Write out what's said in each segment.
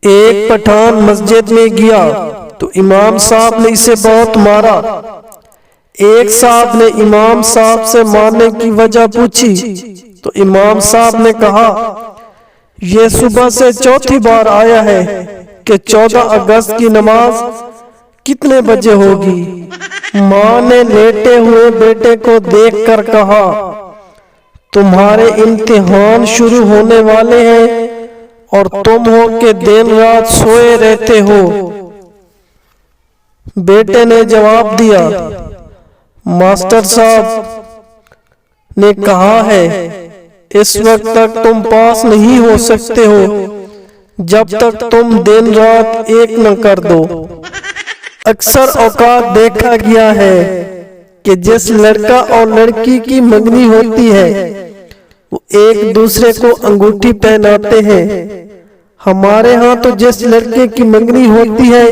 एक पठान मस्जिद में गया तो इमाम साहब ने इसे बहुत मारा। एक साहब ने इमाम साहब से मारने की वजह पूछी तो इमाम साहब ने कहा, यह सुबह से चौथी बार आया है कि 14 अगस्त की नमाज कितने बजे होगी। माँ ने लेटे हुए बेटे को देखकर कहा, तुम्हारे इम्तिहान शुरू होने वाले हैं और तुम हो के दिन रात सोए रहते हो। बेटे ने जवाब दिया, मास्टर साहब ने कहा है इस वक्त तक तुम पास नहीं हो सकते हो जब तक तुम दिन रात एक न कर दो। अक्सर औकात देखा गया है कि जिस लड़का और लड़की की मंगनी होती है वो एक दूसरे को अंगूठी पहनाते हैं। हमारे यहाँ तो जिस लड़के की मंगनी होती है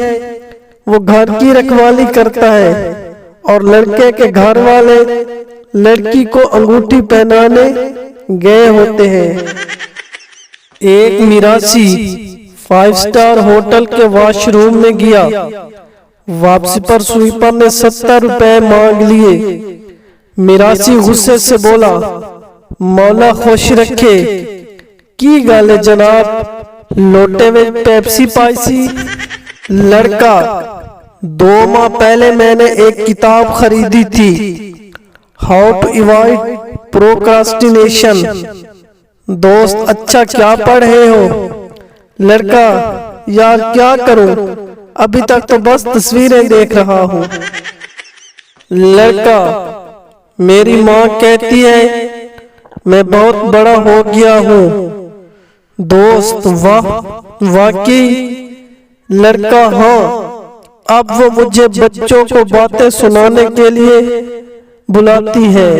वो घर की रखवाली करता है और लड़के के घर वाले लड़की को अंगूठी पहनाने गए होते हैं। एक मिरासी 5 स्टार होटल के वॉशरूम में गया। वापसी पर स्वीपर ने 70 रुपए मांग लिए। मिरासी गुस्से से बोला, मौला खुश रखे, की गाले जनाब, लोटे में पेप्सी पाइसी। लड़का, 2 माह पहले मैंने एक किताब खरीदी थी, हाउ टू अवॉइड प्रोक्रास्टिनेशन। दोस्त, अच्छा क्या पढ़ रहे हो? लड़का, यार क्या करूं, अभी तक तो बस तस्वीरें देख रहा हूँ। लड़का, मेरी माँ कहती है मैं बहुत बड़ा हो गया हूँ। दोस्त, वाह वाकई। लड़का, हाँ, अब वो मुझे बच्चों को बातें सुनाने के लिए बुलाती है।